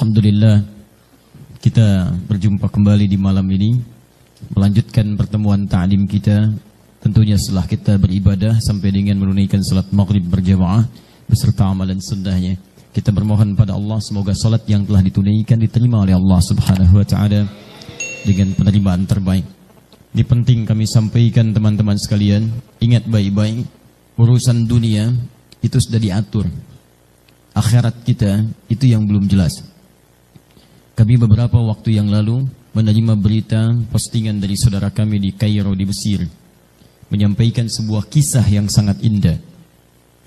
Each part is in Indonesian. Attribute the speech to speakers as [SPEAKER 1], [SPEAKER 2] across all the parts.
[SPEAKER 1] Alhamdulillah, kita berjumpa kembali di malam ini, melanjutkan pertemuan ta'lim kita. Tentunya setelah kita beribadah sampai dengan menunaikan salat maghrib berjamaah beserta amalan sunnahnya, kita bermohon pada Allah semoga salat yang telah ditunaikan diterima oleh Allah Subhanahu wa taala dengan penerimaan terbaik. Ini penting kami sampaikan teman-teman sekalian, ingat baik-baik, urusan dunia itu sudah diatur. Akhirat kita itu yang belum jelas. Kami beberapa waktu yang lalu menerima berita postingan dari saudara kami di Kairo di Mesir, menyampaikan sebuah kisah yang sangat indah.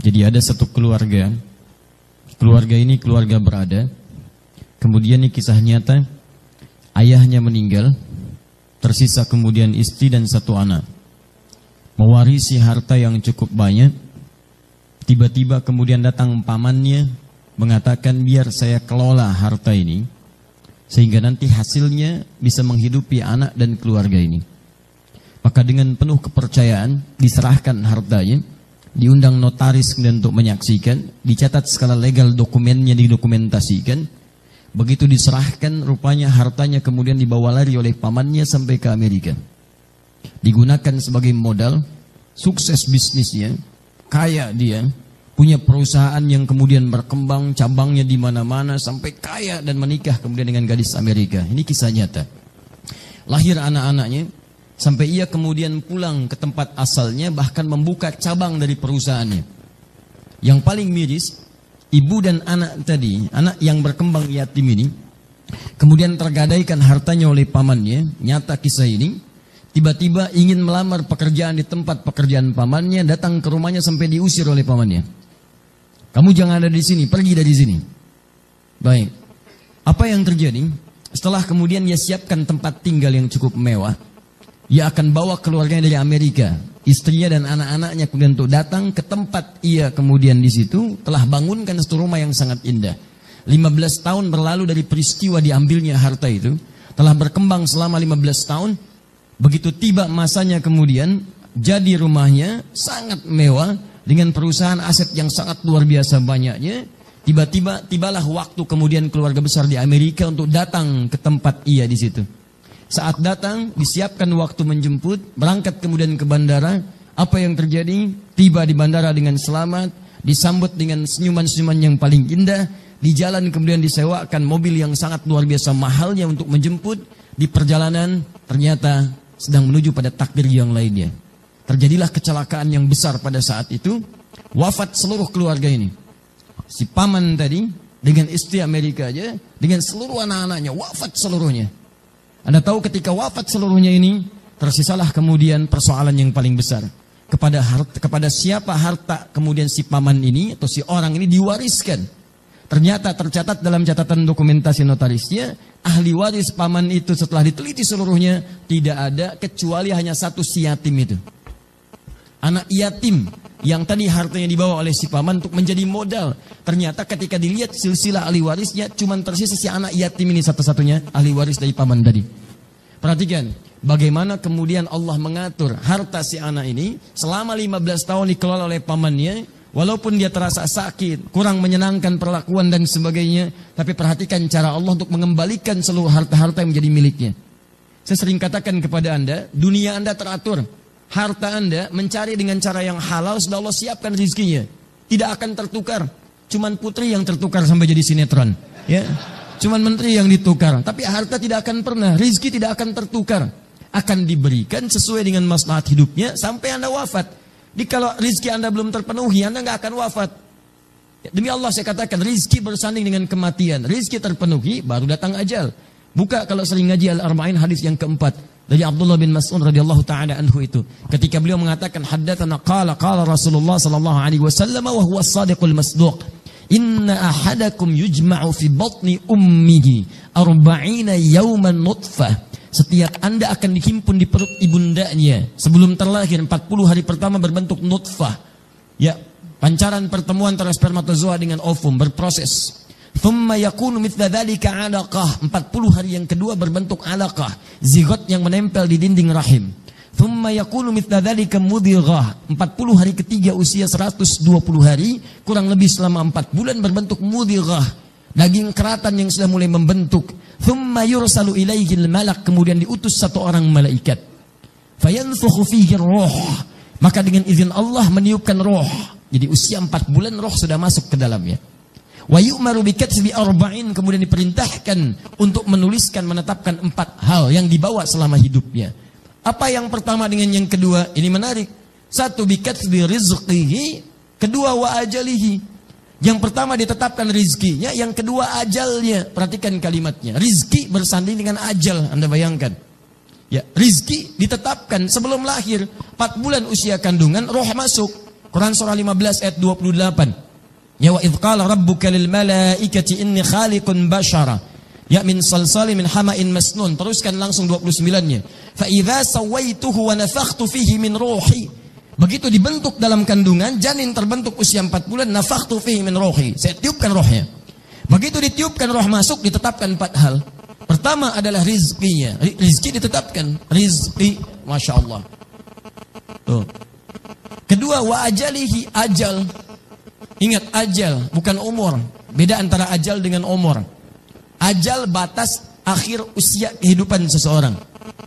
[SPEAKER 1] Jadi ada satu keluarga ini keluarga berada. Kemudian ini kisah nyata, ayahnya meninggal, tersisa kemudian istri dan satu anak, mewarisi harta yang cukup banyak. Tiba-tiba kemudian datang pamannya mengatakan, biar saya kelola harta ini sehingga nanti hasilnya bisa menghidupi anak dan keluarga ini. Maka dengan penuh kepercayaan diserahkan hartanya, diundang notaris kemudian untuk menyaksikan, dicatat skala legal dokumennya, didokumentasikan. Begitu diserahkan, rupanya hartanya kemudian dibawa lari oleh pamannya sampai ke Amerika. Digunakan sebagai modal, sukses bisnisnya, kaya dia, punya perusahaan yang kemudian berkembang, cabangnya di mana-mana sampai kaya dan menikah kemudian dengan gadis Amerika. Ini kisah nyata. Lahir anak-anaknya, sampai ia kemudian pulang ke tempat asalnya, bahkan membuka cabang dari perusahaannya. Yang paling miris, ibu dan anak tadi, anak yang berkembang yatim ini, kemudian tergadaikan hartanya oleh pamannya. Nyata kisah ini. Tiba-tiba ingin melamar pekerjaan di tempat pekerjaan pamannya, datang ke rumahnya sampai diusir oleh pamannya. Kamu jangan ada di sini, pergi dari sini. Baik. Apa yang terjadi? Setelah kemudian ia siapkan tempat tinggal yang cukup mewah, ia akan bawa keluarganya dari Amerika, istrinya dan anak-anaknya kemudian untuk datang ke tempat ia kemudian di situ telah bangunkan satu rumah yang sangat indah. 15 tahun berlalu dari peristiwa diambilnya harta itu, telah berkembang selama 15 tahun. Begitu tiba masanya kemudian jadi rumahnya sangat mewah dengan perusahaan aset yang sangat luar biasa banyaknya. Tibalah waktu kemudian keluarga besar di Amerika untuk datang ke tempat ia di situ. Saat datang disiapkan waktu menjemput, berangkat kemudian ke bandara. Apa yang terjadi? Tiba di bandara dengan selamat, disambut dengan senyuman-senyuman yang paling indah. Di jalan kemudian disewakan mobil yang sangat luar biasa mahalnya untuk menjemput. Di perjalanan ternyata sedang menuju pada takdir yang lainnya. Terjadilah kecelakaan yang besar pada saat itu. Wafat seluruh keluarga ini. Si paman tadi dengan istri Amerika aja, dengan seluruh anak-anaknya, wafat seluruhnya. Anda tahu ketika wafat seluruhnya ini, tersisalah kemudian persoalan yang paling besar. Kepada siapa harta kemudian si paman ini atau si orang ini diwariskan. Ternyata tercatat dalam catatan dokumentasi notarisnya, ahli waris paman itu setelah diteliti seluruhnya, tidak ada kecuali hanya satu si yatim itu. Anak yatim yang tadi hartanya dibawa oleh si paman untuk menjadi modal. Ternyata ketika dilihat silsilah ahli warisnya, cuma tersisa si anak yatim ini satu-satunya ahli waris dari paman tadi. Perhatikan bagaimana kemudian Allah mengatur harta si anak ini selama 15 tahun dikelola oleh pamannya. Walaupun dia terasa sakit, kurang menyenangkan perlakuan dan sebagainya, tapi perhatikan cara Allah untuk mengembalikan seluruh harta-harta yang menjadi miliknya. Saya sering katakan kepada Anda, dunia Anda teratur. Harta Anda mencari dengan cara yang halal, sudah Allah siapkan rezekinya. Tidak akan tertukar. Cuman putri yang tertukar sampai jadi sinetron. Ya, cuman menteri yang ditukar. Tapi harta tidak akan pernah, rezeki tidak akan tertukar. Akan diberikan sesuai dengan maslahat hidupnya sampai Anda wafat. Jadi kalau rezeki Anda belum terpenuhi, Anda nggak akan wafat. Demi Allah saya katakan, rezeki bersanding dengan kematian. Rezeki terpenuhi, baru datang ajal. Buka kalau sering ngaji Al-Arba'in hadis yang keempat. Dari Abdullah bin Mas'ud radhiyallahu ta'ala anhu itu. Ketika beliau mengatakan, haddatsana qala Rasulullah sallallahu alaihi wasallam wa huwa as-sadiqul masduq. Inna ahadakum yujma'u fi batni ummihi 40 yawman nutfah. Setiap Anda akan dihimpun di perut ibundanya sebelum terlahir 40 hari pertama berbentuk nutfah. Ya, pancaran pertemuan antara spermatozoa dengan ovum berproses. Thumma yakunu mithla dzalika 'alaqah. 40 hari yang kedua berbentuk 'alaqah, zigot yang menempel di dinding rahim. Thumma yakunu mithla dzalika mudghah. 40 hari ketiga usia 120 hari, kurang lebih selama 4 bulan berbentuk mudghah. daging keratan yang sudah mulai membentuk. Thumma yursalu ilaihil malak, kemudian diutus satu orang malaikat. Fayanfukhu fihi ruh, maka dengan izin Allah meniupkan roh. Jadi usia 4 bulan roh sudah masuk ke dalamnya. Wa yu'maru bikatbi arba'in, kemudian diperintahkan untuk menuliskan, menetapkan 4 hal yang dibawa selama hidupnya. Apa yang pertama dengan yang kedua? Ini menarik. Satu, bikatbi rizqihi, kedua wa ajalihi. Yang pertama ditetapkan rizkinya, yang kedua ajalnya. Perhatikan kalimatnya. Rizki bersanding dengan ajal, Anda bayangkan. Ya, rizki ditetapkan sebelum lahir. 4 bulan usia kandungan, roh masuk. Quran surah 15 ayat 28. Ya wa idh qala rabbuka lil malaikati inni khaliqun bashara. Ya min salsali min hama'in masnun. Teruskan langsung 29-nya. Fa idza sawaituhu wa nafakhtu fihi min ruhi. Begitu dibentuk dalam kandungan, janin terbentuk usia 4 bulan, nafakhtu fihi min ruhi. Saya tiupkan rohnya. Begitu ditiupkan roh masuk, ditetapkan 4 hal. Pertama adalah rizkinya. Rizki ditetapkan. Rizki, Masya Allah. Tuh. Kedua, wa ajalihi, ajal. Ingat, ajal, bukan umur. Beda antara ajal dengan umur. Ajal batas akhir usia kehidupan seseorang.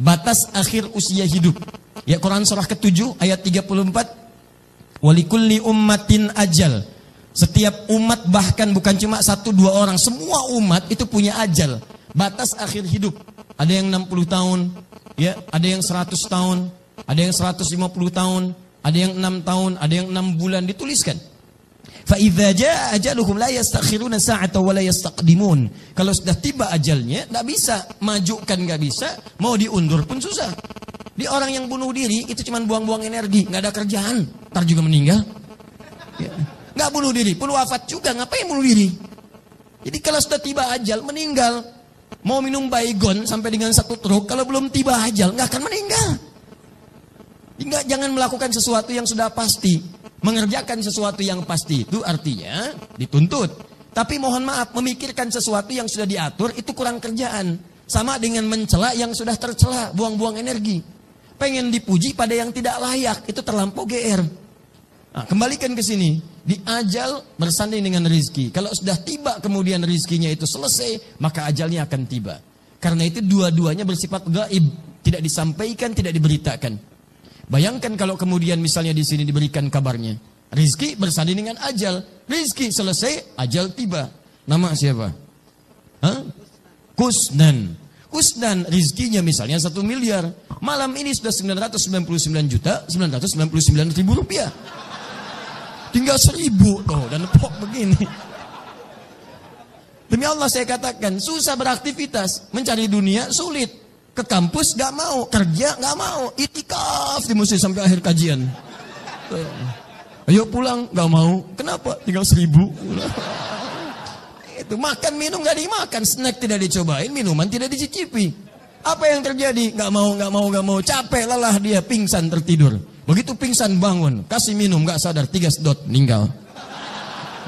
[SPEAKER 1] Batas akhir usia hidup. Ya, Quran surah ke-7 ayat 34. Walikulli ummatin ajal. Setiap umat, bahkan bukan cuma 1-2 orang, semua umat itu punya ajal. Batas akhir hidup. Ada yang 60 tahun, ya, ada yang 100 tahun, ada yang 150 tahun, ada yang 6 tahun, ada yang 6 bulan, dituliskan. Fa idza jaa ajaluhum la yastakhiruna sa'atan wa la yastaqdimun. Kalau sudah tiba ajalnya, enggak bisa majukan, enggak bisa, mau diundur pun susah. Di orang yang bunuh diri itu cuma buang-buang energi, enggak ada kerjaan, ntar juga meninggal. Ya. Enggak bunuh diri, pun wafat juga, ngapain bunuh diri? Jadi kalau sudah tiba ajal, meninggal. Mau minum baygon sampai dengan 1 truk, kalau belum tiba ajal, nggak akan meninggal. Jangan melakukan sesuatu yang sudah pasti. Mengerjakan sesuatu yang pasti itu artinya dituntut. Tapi mohon maaf, memikirkan sesuatu yang sudah diatur itu kurang kerjaan. Sama dengan mencela yang sudah tercela, buang-buang energi. Pengen dipuji pada yang tidak layak, itu terlampau GR. Nah, kembalikan ke sini. Di ajal bersanding dengan rizki. Kalau sudah tiba kemudian rizkinya itu selesai, maka ajalnya akan tiba. Karena itu dua-duanya bersifat gaib, tidak disampaikan, tidak diberitakan. Bayangkan kalau kemudian misalnya di sini diberikan kabarnya, rizki bersanding dengan ajal, rizki selesai, ajal tiba. Nama siapa? Hah? Kusnan. Kusnan rizkinya misalnya 1 miliar. Malam ini sudah 999.999.000 rupiah. Tinggal 1.000 tuh dan pok begini. Demi Allah saya katakan, susah beraktivitas, mencari dunia sulit. Ke kampus gak mau, kerja gak mau, itikaf di masjid sampai akhir kajian. Ayo pulang, gak mau. Kenapa? Tinggal 1.000. Itu makan minum gak dimakan, snack tidak dicobain, minuman tidak dicicipi. Apa yang terjadi? Gak mau, capek, lelah dia, pingsan, tertidur. Begitu pingsan bangun, kasih minum, gak sadar, 3 sedot, meninggal.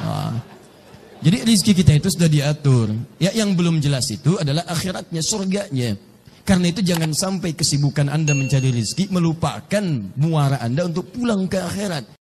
[SPEAKER 1] Nah, jadi rezeki kita itu sudah diatur. Ya, yang belum jelas itu adalah akhiratnya, surganya. Karena itu jangan sampai kesibukan Anda mencari rezeki melupakan muara Anda untuk pulang ke akhirat.